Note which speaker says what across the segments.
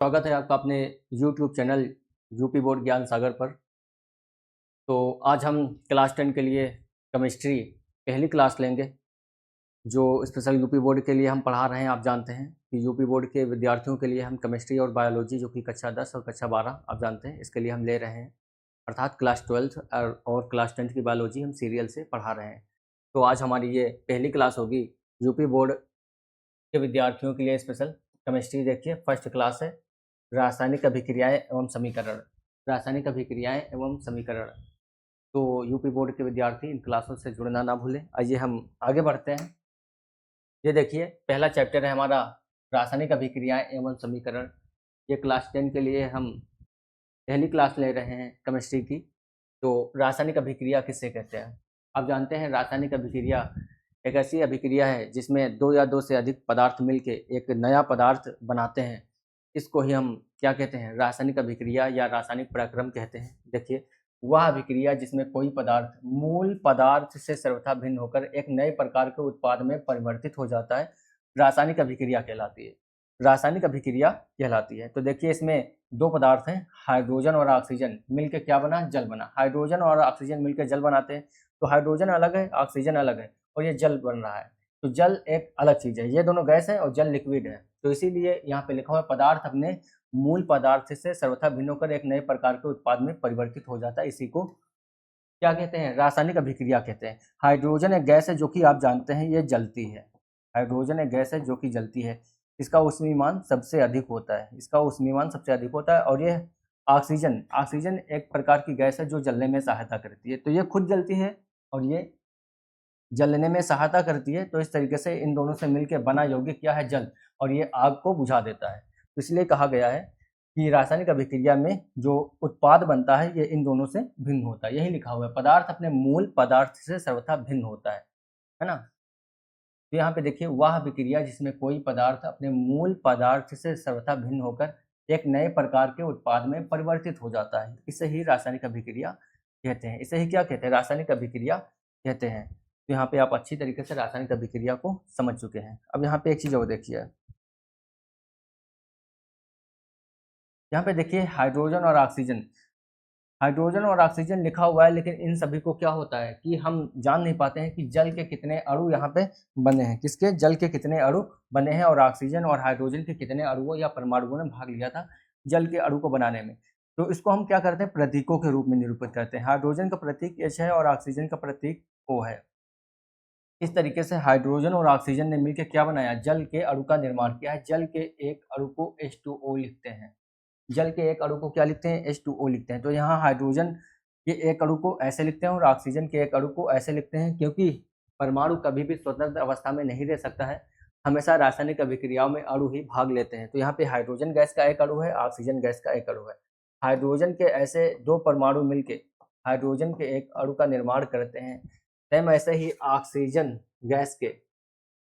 Speaker 1: स्वागत है आपका अपने यूट्यूब चैनल यूपी बोर्ड ज्ञान सागर पर। तो आज हम क्लास 10 के लिए केमिस्ट्री पहली क्लास लेंगे, जो स्पेशल यूपी बोर्ड के लिए हम पढ़ा रहे हैं। आप जानते हैं कि यूपी बोर्ड के विद्यार्थियों के लिए हम केमिस्ट्री और बायोलॉजी, जो कि कक्षा 10 और कक्षा 12 आप जानते हैं, इसके लिए हम ले रहे हैं। अर्थात क्लास 12 और क्लास 10 की बायोलॉजी हम सीरियल से पढ़ा रहे हैं। तो आज हमारी ये पहली क्लास होगी यूपी बोर्ड के विद्यार्थियों के लिए स्पेशल। केमिस्ट्री देखिए, फर्स्ट क्लास है, रासायनिक अभिक्रियाएं एवं समीकरण। रासायनिक अभिक्रियाएं एवं समीकरण। तो यूपी बोर्ड के विद्यार्थी इन क्लासों से जुड़ना ना भूलें। आइए हम आगे बढ़ते हैं। ये देखिए, पहला चैप्टर है हमारा रासायनिक अभिक्रियाएं एवं समीकरण। ये क्लास 10 के लिए हम पहली क्लास ले रहे हैं केमिस्ट्री की। तो रासायनिक अभिक्रिया किसे कहते हैं? आप जानते हैं, रासायनिक अभिक्रिया एक ऐसी अभिक्रिया है जिसमें दो या दो से अधिक पदार्थ मिलके एक नया पदार्थ बनाते हैं। इसको ही हम क्या कहते हैं? रासायनिक अभिक्रिया या रासायनिक प्रक्रम कहते हैं। देखिए, वह अभिक्रिया जिसमें कोई पदार्थ मूल पदार्थ से सर्वथा भिन्न होकर एक नए प्रकार के उत्पाद में परिवर्तित हो जाता है, रासायनिक अभिक्रिया कहलाती है। रासायनिक अभिक्रिया कहलाती है। तो देखिए, इसमें दो पदार्थ हैं, हाइड्रोजन और ऑक्सीजन, मिलकर क्या बना? जल बना। हाइड्रोजन और ऑक्सीजन मिलकर जल बनाते हैं। तो हाइड्रोजन अलग है, ऑक्सीजन अलग है, और ये जल बन रहा है। तो जल एक अलग चीज है, ये दोनों गैस है और जल लिक्विड है। तो इसीलिए यहाँ पे लिखा हुआ है, पदार्थ अपने मूल पदार्थ से सर्वथा भिन्न होकर एक नए प्रकार के उत्पाद में परिवर्तित हो जाता है। इसी को क्या कहते हैं? रासायनिक अभिक्रिया कहते हैं। हाइड्रोजन एक गैस है जो कि आप जानते हैं ये जलती है। हाइड्रोजन एक गैस है जो कि जलती है। इसका ऊष्मीमान सबसे अधिक होता है। इसका ऊष्मीमान सबसे अधिक होता है। और ये ऑक्सीजन, ऑक्सीजन एक प्रकार की गैस है जो जलने में सहायता करती है। तो ये खुद जलती है और ये जलने में सहायता करती है। तो इस तरीके से इन दोनों से मिलकर बना यौगिक क्या है? जल। और ये आग को बुझा देता है। तो इसलिए कहा गया है कि रासायनिक अभिक्रिया में जो उत्पाद बनता है ये इन दोनों से भिन्न होता है। यही लिखा हुआ है, पदार्थ अपने मूल पदार्थ से सर्वथा भिन्न होता है ना। तो यहाँ पे देखिए, वह अभिक्रिया जिसमें कोई पदार्थ अपने मूल पदार्थ से सर्वथा भिन्न होकर एक नए प्रकार के उत्पाद में परिवर्तित हो जाता है, इसे ही रासायनिक अभिक्रिया कहते हैं। इसे ही क्या कहते हैं? रासायनिक अभिक्रिया कहते हैं। तो यहाँ पे आप अच्छी तरीके से रासायनिक अभिक्रिया को समझ चुके हैं। अब यहाँ पे एक चीज और देखिए, यहाँ पे देखिए हाइड्रोजन और ऑक्सीजन। हाइड्रोजन और ऑक्सीजन लिखा हुआ है, लेकिन इन सभी को क्या होता है कि हम जान नहीं पाते हैं कि जल के कितने अणु यहाँ पे बने हैं। किसके? जल के कितने अणु बने हैं, और ऑक्सीजन और हाइड्रोजन के कितने अणुओं या परमाणुओं ने भाग लिया था जल के अणु को बनाने में। तो इसको हम क्या करते हैं? प्रतीकों के रूप में निरूपित करते हैं। हाइड्रोजन का प्रतीक H है और ऑक्सीजन का प्रतीक O है। इस तरीके से हाइड्रोजन और ऑक्सीजन ने मिलकर क्या बनाया? जल के अणु का निर्माण किया है। जल के एक अणु को H2O लिखते हैं। जल के एक अणु को क्या लिखते हैं? H2O लिखते हैं। तो यहाँ हाइड्रोजन के एक अणु को ऐसे लिखते हैं और ऑक्सीजन के एक अणु को ऐसे लिखते हैं, क्योंकि परमाणु कभी भी स्वतंत्र अवस्था में नहीं रह सकता है। हमेशा रासायनिक अभिक्रियाओं में अणु ही भाग लेते हैं। तो यहाँ पे हाइड्रोजन गैस का एक अणु है, ऑक्सीजन गैस का एक अणु है। हाइड्रोजन के ऐसे दो परमाणु मिलके हाइड्रोजन के एक अणु का निर्माण करते हैं। सेम ऐसे ही ऑक्सीजन गैस के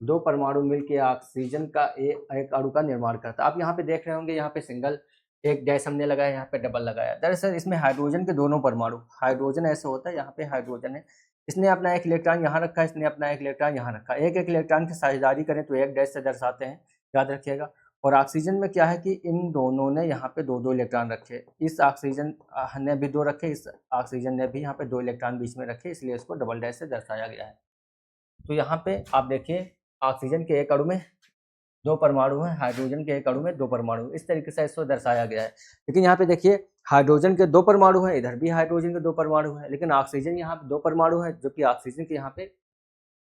Speaker 1: दो परमाणु मिलकर ऑक्सीजन का एक अणु का निर्माण करता है। आप यहाँ पे देख रहे होंगे, यहाँ पे सिंगल एक डैश हमने लगाया, यहाँ पे डबल लगाया। दरअसल इसमें हाइड्रोजन के दोनों परमाणु, हाइड्रोजन ऐसे होता है, यहाँ पे हाइड्रोजन है, इसने अपना एक इलेक्ट्रॉन यहाँ रखा, इसने अपना एक इलेक्ट्रॉन यहाँ रखा। एक एक इलेक्ट्रॉन की साझेदारी करें तो एक डैश से दर्शाते हैं, याद रखिएगा। और ऑक्सीजन में क्या है कि इन दोनों ने यहाँ पे दो दो इलेक्ट्रॉन रखे। इस ऑक्सीजन ने भी दो रखे, इस ऑक्सीजन ने भी यहाँ पे दो इलेक्ट्रॉन बीच में रखे, इसलिए इसको डबल डैश से दर्शाया गया है। तो यहाँ पे आप देखिए, ऑक्सीजन के एक अणु में दो परमाणु हैं, हाइड्रोजन के एक अणु में दो परमाणु। इस तरीके से इसको दर्शाया गया है। लेकिन यहाँ पे देखिए, हाइड्रोजन के दो परमाणु हैं, इधर भी हाइड्रोजन के दो परमाणु हैं, लेकिन ऑक्सीजन यहाँ पे दो परमाणु है, जो कि ऑक्सीजन के यहाँ पे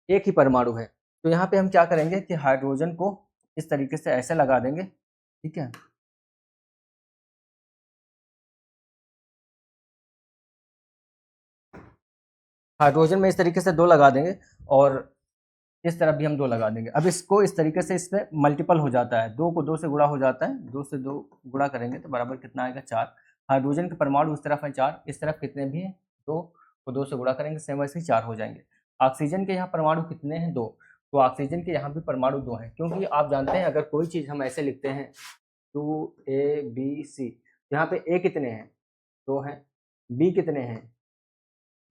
Speaker 1: एक ही परमाणु है। तो यहाँ पे हम क्या करेंगे कि हाइड्रोजन को इस तरीके से ऐसे लगा देंगे, ठीक है। हाइड्रोजन में इस तरीके से दो लगा देंगे और इस तरफ भी हम दो लगा देंगे। अब इसको इस तरीके से इसमें मल्टीपल हो जाता है, दो को दो से गुणा हो जाता है, दो से दो गुणा करेंगे तो बराबर कितना आएगा? 4। हाइड्रोजन के परमाणु इस तरफ है 4, इस तरफ कितने भी हैं? दो को दो से गुणा करेंगे, सेम वैसे ही 4 हो जाएंगे। ऑक्सीजन के यहाँ परमाणु कितने हैं? 2। तो ऑक्सीजन के यहाँ भी परमाणु 2 हैं, क्योंकि आप जानते हैं अगर कोई चीज़ हम ऐसे लिखते हैं 2ABC, यहाँ पे ए कितने हैं? 2 हैं। बी कितने हैं?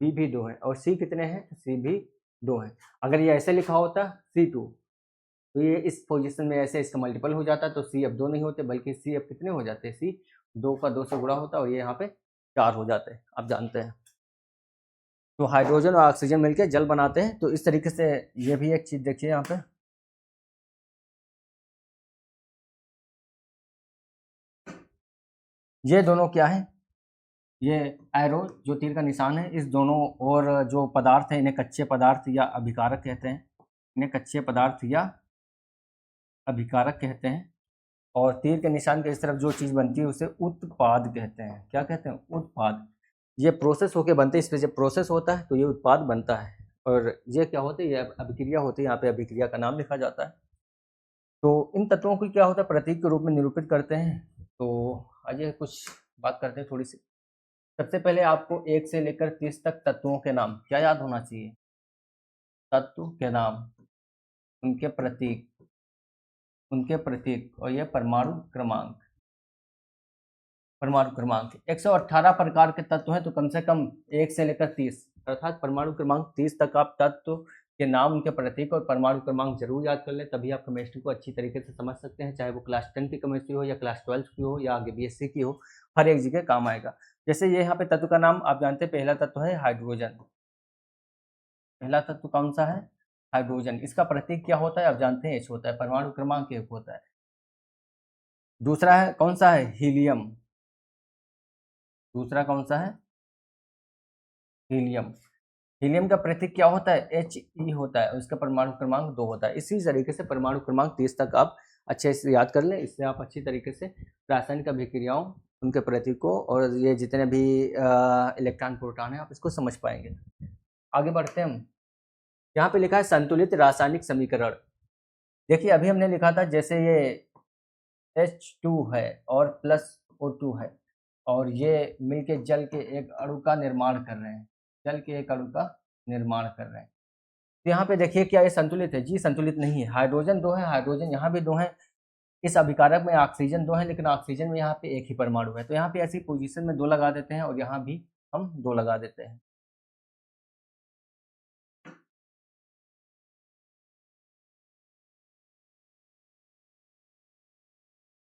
Speaker 1: बी भी 2 हैं। और सी कितने हैं? सी भी 2 हैं। अगर ये ऐसे लिखा होता C2, तो ये इस पोजीशन में ऐसे इसका मल्टीपल हो जाता है, तो सी अब 2 नहीं होते बल्कि सी अब कितने हो जाते हैं, सी 2 का 2 से गुणा होता है और ये यहाँ पे 4 हो जाते हैं, आप जानते हैं। तो हाइड्रोजन और ऑक्सीजन मिलकर जल बनाते हैं। तो इस तरीके से ये भी एक चीज़ देखिए यहाँ पे, ये दोनों क्या है, ये एरो जो तीर का निशान है, इस दोनों और जो पदार्थ हैं इन्हें कच्चे पदार्थ या अभिकारक कहते हैं। इन्हें कच्चे पदार्थ या अभिकारक कहते हैं। और तीर के निशान के इस तरफ जो चीज़ बनती है उसे उत्पाद कहते हैं। क्या कहते हैं, उत्पाद। ये प्रोसेस होके बनते हैं, इसमें जब प्रोसेस होता है तो ये उत्पाद बनता है। और ये क्या होता है, ये अभिक्रिया होती है, यहाँ पे अभिक्रिया का नाम लिखा जाता है। तो इन तत्वों को क्या होता है, प्रतीक के रूप में निरूपित करते हैं। तो आइए कुछ बात करते हैं थोड़ी सी। सबसे पहले आपको 1 से लेकर 30 तक तत्वों के नाम क्या याद होना चाहिए, तत्व के नाम, उनके प्रतीक और ये परमाणु क्रमांक। 118 प्रकार के तत्व हैं, तो कम से कम 1 से लेकर 30 अर्थात परमाणु क्रमांक 30 तक आप तत्व के नाम, उनके प्रतीक और परमाणु क्रमांक जरूर याद कर लें, तभी आप केमिस्ट्री को अच्छी तरीके से समझ सकते हैं। चाहे वो क्लास 10 की केमिस्ट्री हो या क्लास 12 की हो या आगे BSc की हो, हर एक जगह काम आएगा। जैसे ये यहाँ पे तत्व का नाम आप जानते हैं, पहला तत्व है हाइड्रोजन। पहला तत्व कौन सा है, हाइड्रोजन। इसका प्रतीक क्या होता है, आप जानते हैं H होता है, परमाणु क्रमांक 1 होता है। दूसरा है कौन सा है, हीलियम। दूसरा कौन सा है, हीलियम। हीलियम का प्रतीक क्या होता है, He होता है और इसका परमाणु क्रमांक 2 होता है। इसी तरीके से परमाणु क्रमांक 30 तक आप अच्छे से याद कर लें, इससे आप अच्छी तरीके से रासायनिक अभिक्रियाओं, उनके प्रतीकों और ये जितने भी इलेक्ट्रॉन प्रोटॉन है आप इसको समझ पाएंगे। आगे बढ़ते हैं हम। यहाँ पे लिखा है संतुलित रासायनिक समीकरण। देखिए अभी हमने लिखा था जैसे ये H2 है और प्लस O2 है और ये मिलके जल के एक अणु का निर्माण कर रहे हैं, जल के एक अणु का निर्माण कर रहे हैं। तो यहाँ पे देखिए क्या ये संतुलित है, जी संतुलित नहीं है। हाइड्रोजन 2 है, हाइड्रोजन यहाँ भी 2 है, इस अभिकारक में ऑक्सीजन 2 है, लेकिन ऑक्सीजन में यहाँ पे एक ही परमाणु है। तो यहाँ पे ऐसी पोजीशन में 2 लगा देते हैं और यहाँ भी हम 2 लगा देते हैं।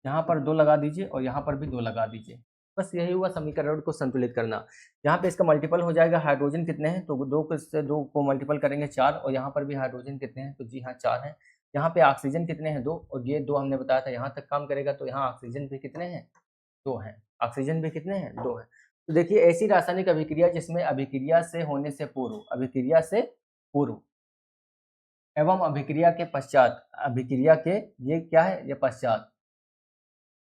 Speaker 1: यहाँ पर 2 लगा दीजिए और यहाँ पर भी 2 लगा दीजिए। बस यही हुआ समीकरण को संतुलित करना। यहाँ पे इसका मल्टीपल हो जाएगा, हाइड्रोजन कितने हैं, तो 2 से 2 को मल्टीपल करेंगे 4, और यहाँ पर भी हाइड्रोजन कितने हैं, तो जी हाँ 4 हैं। यहाँ पे ऑक्सीजन कितने हैं, 2, और ये 2 हमने बताया था यहाँ तक काम करेगा, तो यहाँ ऑक्सीजन भी कितने हैं, 2 हैं। ऑक्सीजन भी कितने हैं, 2 हैं। तो देखिए ऐसी रासायनिक अभिक्रिया जिसमें अभिक्रिया से होने से पूर्व, अभिक्रिया से पूर्व एवं अभिक्रिया के पश्चात, अभिक्रिया के ये क्या है, ये पश्चात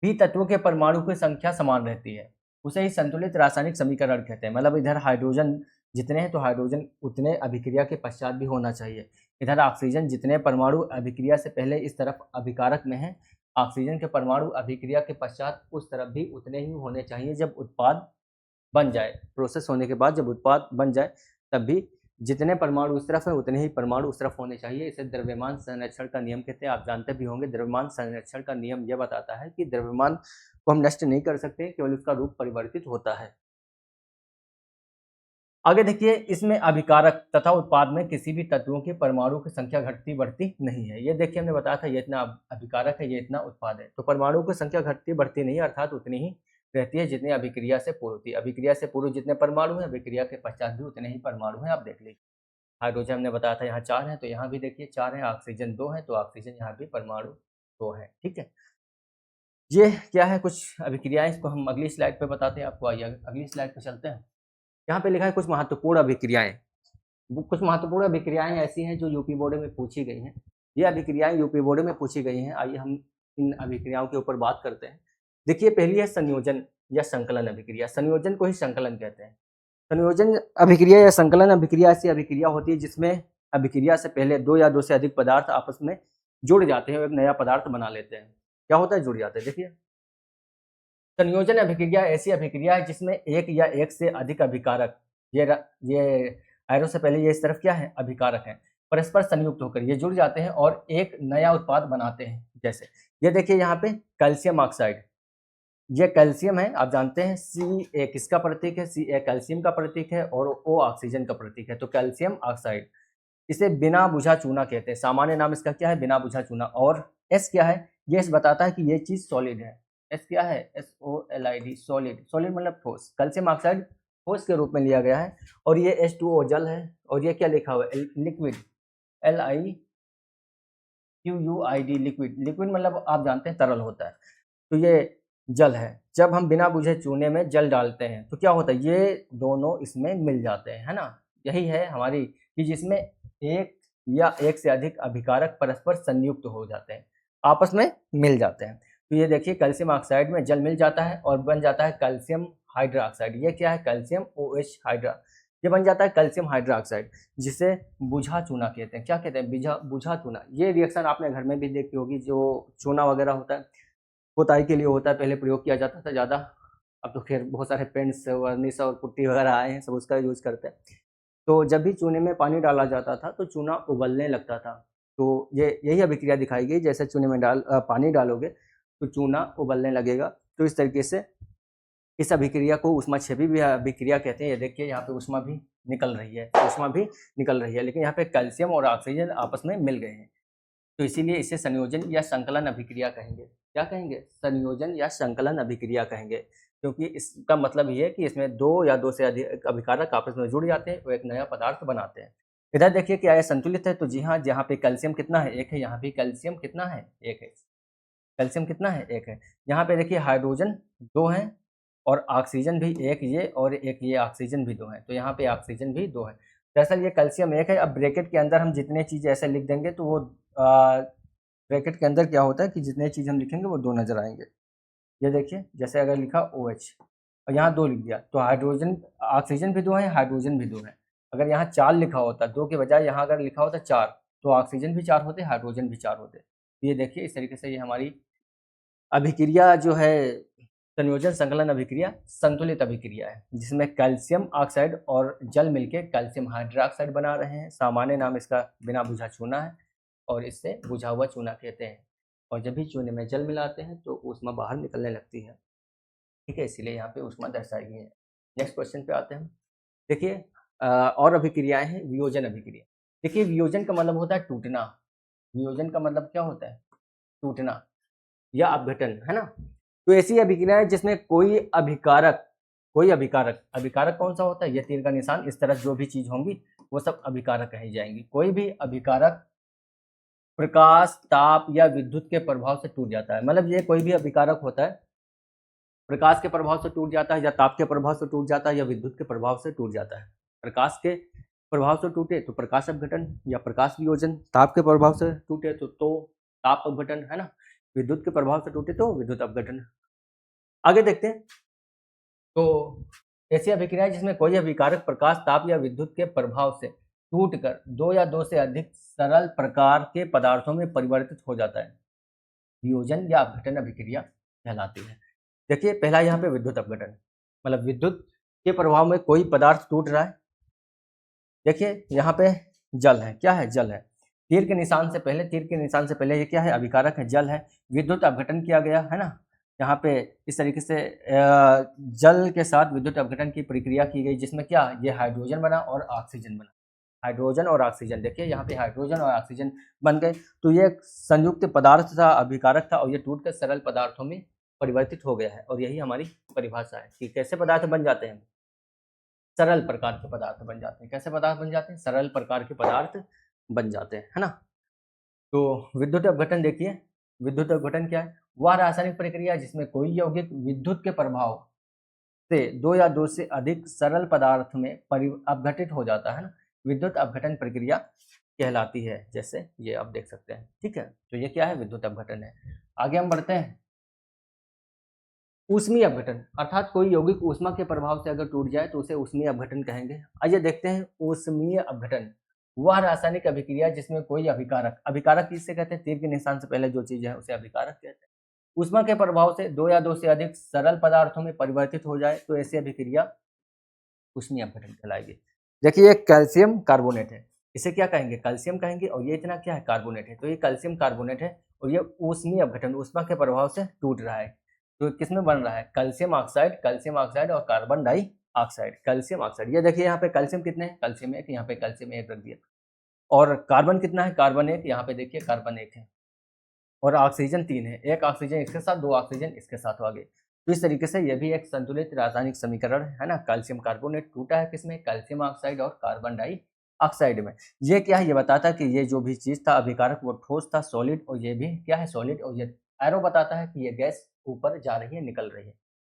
Speaker 1: भी तत्वों के परमाणु की संख्या समान रहती है, उसे ही संतुलित रासायनिक समीकरण कहते हैं। मतलब इधर हाइड्रोजन जितने हैं तो हाइड्रोजन उतने अभिक्रिया के पश्चात भी होना चाहिए। इधर ऑक्सीजन जितने परमाणु अभिक्रिया से पहले इस तरफ अभिकारक में हैं, ऑक्सीजन के परमाणु अभिक्रिया के पश्चात उस तरफ भी उतने ही होने चाहिए। जब उत्पाद बन जाए, प्रोसेस होने के बाद जब उत्पाद बन जाए, तब भी जितने परमाणु उस तरफ है उतने ही परमाणु उस तरफ होने चाहिए। इसे द्रव्यमान संरक्षण का नियम कहते हैं। आप जानते भी होंगे, द्रव्यमान संरक्षण का नियम यह बताता है कि द्रव्यमान को हम नष्ट नहीं कर सकते, केवल उसका रूप परिवर्तित होता है। आगे देखिए, इसमें अभिकारक तथा उत्पाद में किसी भी तत्वों के परमाणु की संख्या घटती बढ़ती नहीं है। ये देखिए हमने बताया था, ये इतना अभिकारक है, ये इतना उत्पाद है। तो परमाणु की संख्या घटती बढ़ती नहीं, अर्थात उतनी ही रहती है जितनी अभिक्रिया से पूर्व थी। अभिक्रिया से पूर्व जितने परमाणु हैं, अभिक्रिया के पश्चात भी उतने ही परमाणु हैं। आप देख लीजिए, हाइड्रोजन हमने बताया था यहाँ 4 हैं, तो यहाँ भी देखिए 4 हैं। ऑक्सीजन 2 है, तो ऑक्सीजन यहाँ भी परमाणु 2 है। ठीक है, ये क्या है, कुछ अभिक्रियाएं, इसको हम अगली स्लाइड पे बताते हैं आपको। आइए अगली स्लाइड पे चलते हैं। यहाँ पे लिखा है कुछ महत्वपूर्ण अभिक्रियाएं। कुछ महत्वपूर्ण अभिक्रियाएं ऐसी हैं जो यूपी बोर्ड में पूछी गई हैं। ये अभिक्रियाएं यूपी बोर्ड में पूछी गई हैं। आइए हम इन अभिक्रियाओं के ऊपर बात करते हैं। देखिए पहली है संयोजन या संकलन अभिक्रिया। संयोजन को ही संकलन कहते हैं। संयोजन अभिक्रिया या संकलन अभिक्रिया ऐसी अभिक्रिया होती है जिसमें अभिक्रिया से पहले 2 या 2 से अधिक पदार्थ आपस में जुड़ जाते हैं और एक नया पदार्थ बना लेते हैं। क्या होता है, जुड़ जाते हैं। देखिए संयोजन अभिक्रिया ऐसी अभिक्रिया है जिसमें एक या एक से अधिक अभिकारक, ये एरो से पहले ये इस तरफ क्या है, अभिकारक है, परस्पर संयुक्त होकर ये जुड़ जाते हैं और एक नया उत्पाद बनाते हैं। जैसे ये देखिए यहाँ पे कैल्शियम ऑक्साइड, ये कैल्शियम है, आप जानते हैं Ca किसका प्रतीक है, Ca कैल्शियम का प्रतीक है और O ऑक्सीजन का प्रतीक है। तो कैल्शियम ऑक्साइड, इसे बिना बुझा चूना कहते हैं। सामान्य नाम इसका क्या है? बिना बुझा चूना। और एस क्या है? ये एस बताता है कि ये चीज सॉलिड है। एस क्या है? SOLID, solid. सॉलिड मतलब ठोस। कैल्शियम ऑक्साइड ठोस के रूप में लिया गया है। और ये H2O जल है। और ये क्या लिखा हुआ है? Liquid, LIQUID, liquid. लिक्विड मतलब आप जानते हैं तरल होता है। तो ये जल है। जब हम बिना बुझे चूने में जल डालते हैं तो क्या होता है? ये दोनों इसमें मिल जाते हैं, है ना। यही है हमारी कि जिसमें एक या एक से अधिक अभिकारक परस्पर संयुक्त हो जाते हैं, आपस में मिल जाते हैं। तो ये देखिए कैल्शियम ऑक्साइड में जल मिल जाता है और बन जाता है कैल्शियम हाइड्रोक्साइड। ये क्या है? Calcium OH hydra. ये बन जाता है कैल्शियम हाइड्रोक्साइड, जिसे बुझा चूना कहते हैं। क्या कहते हैं? बुझा चूना। ये रिएक्शन आपने घर में भी देखी होगी, जो चूना वगैरह होता है पुताई के लिए होता है, पहले प्रयोग किया जाता था ज़्यादा। अब तो खैर बहुत सारे पेंट्स वर्निश और पुट्टी वगैरह आए हैं, सब उसका यूज़ करते हैं। तो जब भी चूने में पानी डाला जाता था तो चूना उबलने लगता था। तो ये यही अभिक्रिया दिखाई गई। जैसे चूने में पानी डालोगे तो चूना उबलने लगेगा। तो इस तरीके से इस अभिक्रिया को ऊष्माक्षेपी भी अभिक्रिया कहते हैं। ये देखिए यहाँ पे ऊष्मा भी निकल रही है, ऊष्मा भी निकल रही है, लेकिन यहाँ पे कैल्शियम और ऑक्सीजन आपस में मिल गए हैं। तो इसीलिए इसे संयोजन या संकलन अभिक्रिया कहेंगे। क्या कहेंगे? संयोजन या संकलन अभिक्रिया कहेंगे, क्योंकि इसका मतलब ये है कि इसमें दो या दो से अधिक अभिकारक आपस में जुड़ जाते हैं और एक नया पदार्थ बनाते हैं। इधर देखिए क्या ये संतुलित है? तो जी हाँ, जहाँ पे कैल्शियम कितना है? एक है। यहाँ पे कैल्शियम कितना है? एक है। कैल्शियम कितना है? एक है। यहाँ पे देखिए हाइड्रोजन दो हैं और ऑक्सीजन भी एक ये, और एक ये ऑक्सीजन भी दो है। तो यहाँ पे ऑक्सीजन भी दो है। दरअसल ये कैल्शियम एक है। अब ब्रैकेट के अंदर हम जितने चीज़ ऐसे लिख देंगे तो वो ब्रैकेट के अंदर क्या होता है कि जितने चीज़ हम लिखेंगे वो दो नजर आएंगे। ये देखिए, जैसे अगर लिखा OH और यहाँ दो लिख दिया तो हाइड्रोजन ऑक्सीजन भी दो है, हाइड्रोजन भी दो है। अगर यहाँ चार लिखा होता, दो के बजाय यहाँ अगर लिखा होता चार, तो ऑक्सीजन भी चार होते, हाइड्रोजन भी चार होते। ये देखिए इस तरीके से ये हमारी अभिक्रिया जो है संयोजन संकलन अभिक्रिया संतुलित अभिक्रिया है, जिसमें कैल्शियम ऑक्साइड और जल मिलकर कैल्शियम हाइड्रोक्साइड बना रहे हैं। सामान्य नाम इसका बिना बुझा चूना है और इससे बुझा हुआ चूना कहते हैं। और जब भी चूने में जल मिलाते हैं तो ऊष्मा बाहर निकलने लगती है। ठीक है, इसीलिए यहाँ पे ऊष्मा दर्शाई गई है। नेक्स्ट क्वेश्चन पे आते हैं। देखिए और अभिक्रियाएं हैं। वियोजन अभिक्रिया। देखिए वियोजन का मतलब होता है टूटना। वियोजन का मतलब क्या होता है? टूटना या अपघटन, है ना। तो ऐसी अभिक्रिया है जिसमें कोई अभिकारक अभिकारक कौन सा होता है? ये तीर का निशान, इस तरह जो भी चीज होंगी वो सब अभिकारक कही जाएंगी। कोई भी अभिकारक प्रकाश, ताप या विद्युत के प्रभाव से टूट जाता है। मतलब ये कोई भी अभिकारक होता है, प्रकाश के प्रभाव से टूट जाता है या ताप के प्रभाव से टूट जाता है या विद्युत के प्रभाव से टूट जाता है। प्रकाश के प्रभाव से टूटे तो प्रकाश अपघटन या प्रकाश वियोजन, ताप के प्रभाव से टूटे तो ताप अपघटन, है ना। विद्युत के प्रभाव से टूटे तो विद्युत अपघटन। आगे देखते हैं। तो ऐसी अभिक्रिया है जिसमें कोई अभिकारक प्रकाश, ताप या विद्युत के प्रभाव से टूटकर दो या दो से अधिक सरल प्रकार के पदार्थों में परिवर्तित हो जाता है। वियोजन या अपघटन अभिक्रिया कहलाती है। देखिए पहला यहाँ पे विद्युत अपघटन, मतलब विद्युत के प्रभाव में कोई पदार्थ टूट रहा है। देखिए यहाँ पे जल है। क्या है? जल है। तीर के निशान से पहले ये क्या है? अभिकारक है, जल है। विद्युत अपघटन किया गया, है ना। यहाँ पे इस तरीके से जल के साथ विद्युत अपघटन की प्रक्रिया की गई, जिसमें क्या ये हाइड्रोजन बना और ऑक्सीजन बना। हाइड्रोजन और ऑक्सीजन, देखिए यहाँ पे हाइड्रोजन और ऑक्सीजन बन गए। तो ये संयुक्त पदार्थ था, अभिकारक था, और ये टूटकर सरल पदार्थों में परिवर्तित हो गया है। और यही हमारी परिभाषा है कि कैसे पदार्थ बन जाते हैं? सरल प्रकार के पदार्थ बन जाते हैं। कैसे पदार्थ बन जाते हैं? सरल प्रकार के पदार्थ बन जाते हैं, है ना। तो विद्युत अपघटन देखिए, विद्युत अपघटन क्या है? वह रासायनिक प्रक्रिया जिसमें कोई यौगिक विद्युत के प्रभाव से दो या दो से अधिक सरल पदार्थ में अपघटित हो जाता है ना, विद्युत अपघटन प्रक्रिया कहलाती है। जैसे ये आप देख सकते हैं। ठीक है, तो ये क्या है? विद्युत अपघटन है। आगे हम बढ़ते हैं। ऊष्मीय अपघटन, अर्थात कोई यौगिक ऊष्मा के प्रभाव से अगर टूट जाए तो उसे ऊष्मीय अपघटन कहेंगे। आइए देखते हैं। ऊष्मीय अपघटन वह रासायनिक अभिक्रिया जिसमें कोई अभिकारक किससे कहते हैं? तीर के निशान से पहले जो चीज है उसे अभिकारक कहते हैं। ऊष्मा के प्रभाव से दो या दो से अधिक सरल पदार्थों में परिवर्तित हो जाए तो ऐसी अभिक्रिया ऊष्मीय अपघटन कहलाएगी। देखिए ये कैल्शियम कार्बोनेट है, इसे क्या कहेंगे? कैल्शियम कहेंगे। और ये इतना क्या है? कार्बोनेट है। तो ये कैल्शियम कार्बोनेट है और ये ऊष्मीय अपघटन, ऊष्मा के प्रभाव से टूट रहा है। तो किसमें बन रहा है? कैल्शियम ऑक्साइड और कार्बन डाइऑक्साइड। कैल्शियम ऑक्साइड, ये देखिए यहाँ पे कैल्शियम कितने हैं? कैल्शियम एक, यहाँ पे कैल्शियम एक रख दिया। और कार्बन कितना है, कार्बन 1, यहाँ पे देखिए कार्बन 1 है, और ऑक्सीजन 3 है, एक ऑक्सीजन इसके साथ, 2 ऑक्सीजन इसके साथ हो आगे। तो इस तरीके से ये भी एक संतुलित रासायनिक समीकरण है ना। कैल्शियम कार्बोनेट टूटा है किसमें, कैल्शियम ऑक्साइड और कार्बन डाइऑक्साइड में। ये क्या है, ये बताता है कि ये जो भी चीज था अभिकारक वो ठोस था, सॉलिड, और ये भी क्या है, सॉलिड, और ये एरो बताता है कि ये गैस ऊपर जा रही है, निकल रही है।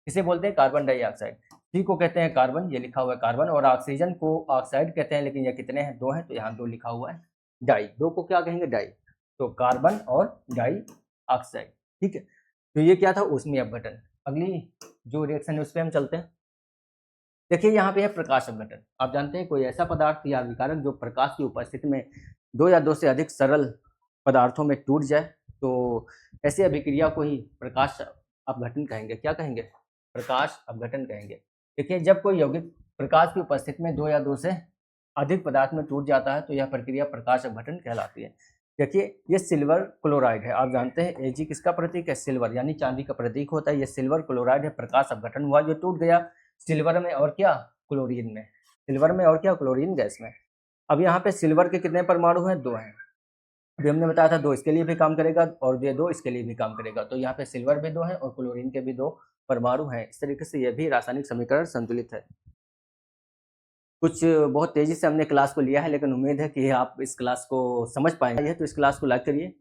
Speaker 1: इसे बोलते हैं कार्बन डाइऑक्साइड। सी को कहते हैं कार्बन, ये लिखा हुआ है कार्बन, और ऑक्सीजन को ऑक्साइड कहते हैं, लेकिन ये कितने हैं, 2 हैं, तो यहाँ 2 लिखा हुआ है। डाई, 2 को क्या कहेंगे, डाई। तो कार्बन और डाई ऑक्साइड, ठीक है। तो ये क्या था, ऊष्मीय अपघटन। अगली जो रिएक्शन है उस पर हम चलते हैं। देखिए यहाँ पे है प्रकाश अपघटन। आप जानते हैं कोई ऐसा पदार्थ या अभिकारक जो प्रकाश की उपस्थिति में 2 या 2 से अधिक सरल पदार्थों में टूट जाए, तो ऐसी अभिक्रिया को ही प्रकाश अपघटन कहेंगे। क्या कहेंगे, प्रकाश अपघटन कहेंगे। देखिए जब कोई यौगिक प्रकाश की उपस्थिति में 2 या 2 से अधिक पदार्थ में टूट जाता है तो यह प्रक्रिया प्रकाश अपघटन कहलाती है। देखिए ये सिल्वर क्लोराइड है, आप जानते हैं Ag किसका प्रतीक है, सिल्वर, यानी चांदी का प्रतीक होता है। ये सिल्वर क्लोराइड है, प्रकाश अपघटन हुआ जो टूट गया सिल्वर में और क्या, क्लोरीन में। सिल्वर में और क्या, क्लोरीन गैस में। अब यहाँ पे सिल्वर के कितने परमाणु हैं, 2 हैं। अभी हमने बताया था 2 इसके लिए भी काम करेगा और ये 2 इसके लिए भी काम करेगा। तो यहाँ पे सिल्वर भी 2 है और क्लोरीन के भी 2 परमाणु हैं। इस तरीके से यह भी रासायनिक समीकरण संतुलित है। कुछ बहुत तेजी से हमने क्लास को लिया है, लेकिन उम्मीद है कि आप इस क्लास को समझ पाएंगे। तो इस क्लास को लाइक करिए,